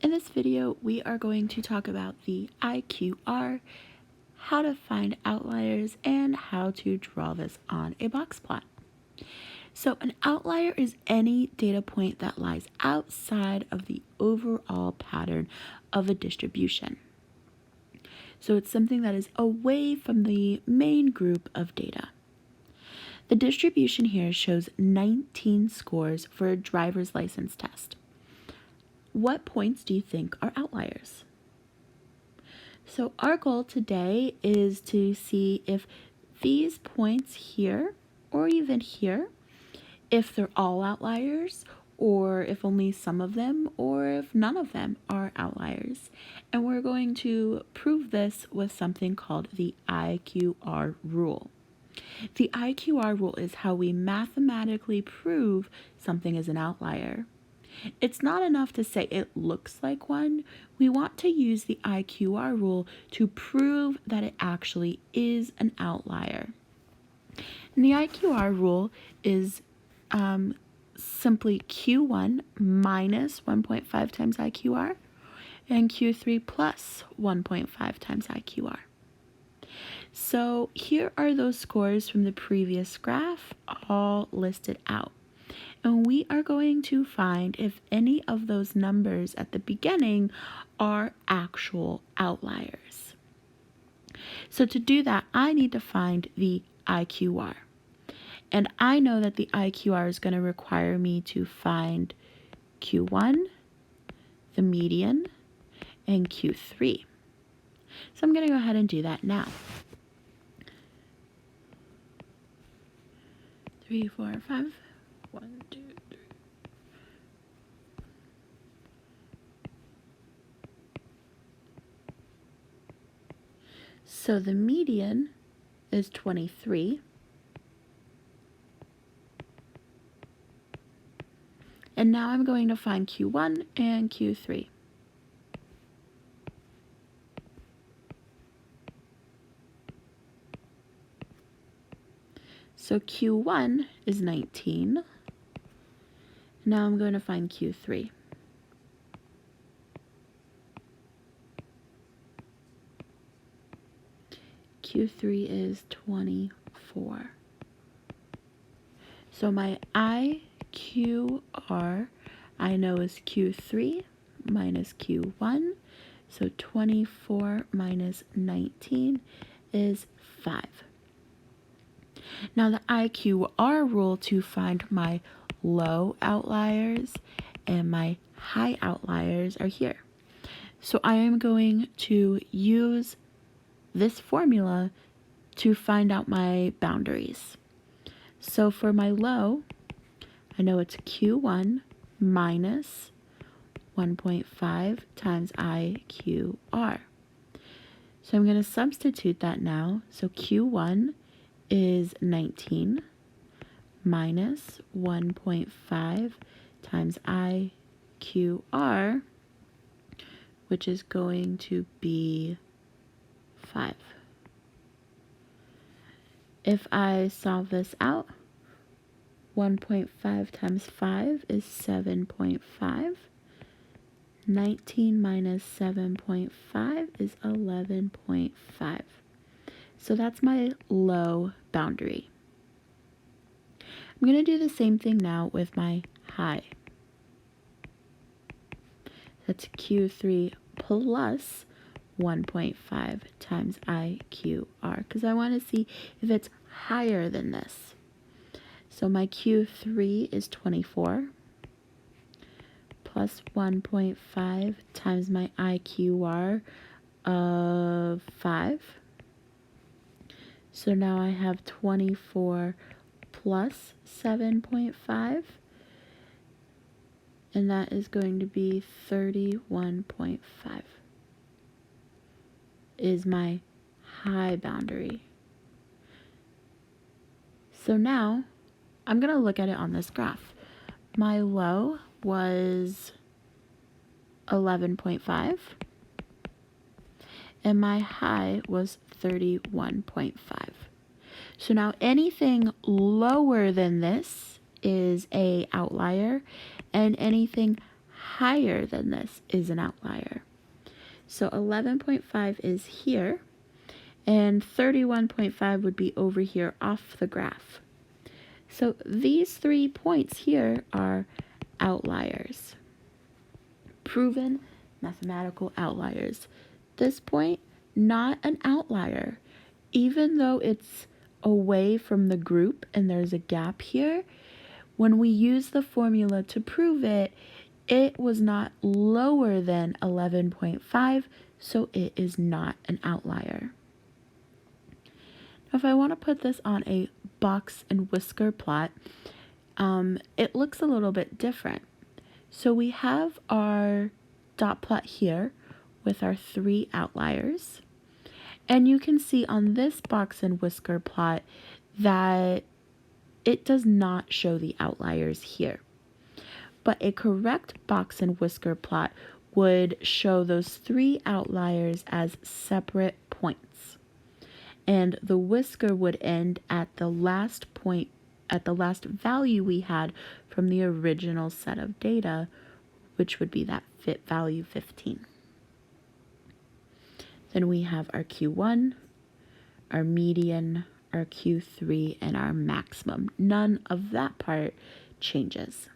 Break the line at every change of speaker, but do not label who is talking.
In this video, we are going to talk about the IQR, how to find outliers, and how to draw this on a box plot. So an outlier is any data point that lies outside of the overall pattern of a distribution. So it's something that is away from the main group of data. The distribution here shows 19 scores for a driver's license test. What points do you think are outliers? So our goal today is to see if these points here or even here, if they're all outliers or if only some of them or if none of them are outliers. And we're going to prove this with something called the IQR rule. The IQR rule is how we mathematically prove something is an outlier. It's not enough to say it looks like one. We want to use the IQR rule to prove that it actually is an outlier. And the IQR rule is simply Q1 minus 1.5 times IQR and Q3 plus 1.5 times IQR. So here are those scores from the previous graph all listed out. And we are going to find if any of those numbers at the beginning are actual outliers. So to do that, I need to find the IQR. And I know that the IQR is going to require me to find Q1, the median, and Q3. So I'm going to go ahead and do that now. 3, 4, 5. 1, 2, 3. So the median is 23. And now I'm going to find Q1 and Q3. So Q1 is 19. Now I'm going to find Q3. Q3 is 24. So my IQR I know is Q3 minus Q1. So 24 minus 19 is 5. Now the IQR rule to find my low outliers and my high outliers are here. So I am going to use this formula to find out my boundaries. So for my low, I know it's Q1 minus 1.5 times IQR. So I'm going to substitute that now. So Q1 is 19 minus 1.5 times IQR, which is going to be 5. If I solve this out, 1.5 times 5 is 7.5. 19 minus 7.5 is 11.5. So that's my low boundary. I'm going to do the same thing now with my high. That's Q3 plus 1.5 times IQR because I want to see if it's higher than this. So my Q3 is 24 plus 1.5 times my IQR of 5. So now I have 24 plus 7.5, and that is going to be 31.5 is my high boundary. So now I'm going to look at it on this graph. My low was 11.5 and my high was 31.5. So now anything lower than this is a outlier and anything higher than this is an outlier. So 11.5 is here, and 31.5 would be over here off the graph. So these 3 points here are outliers, proven mathematical outliers. This point, not an outlier. Even though it's away from the group and there's a gap here, when we use the formula to prove it, it was not lower than 11.5, so it is not an outlier. Now, if I want to put this on a box and whisker plot, it looks a little bit different. So we have our dot plot here with our 3 outliers. And you can see on this box and whisker plot that it does not show the outliers here. But a correct box and whisker plot would show those 3 outliers as separate points. And the whisker would end at the last point, at the last value we had from the original set of data, which would be that fit value 15. Then we have our Q1, our median, our Q3, and our maximum. None of that part changes.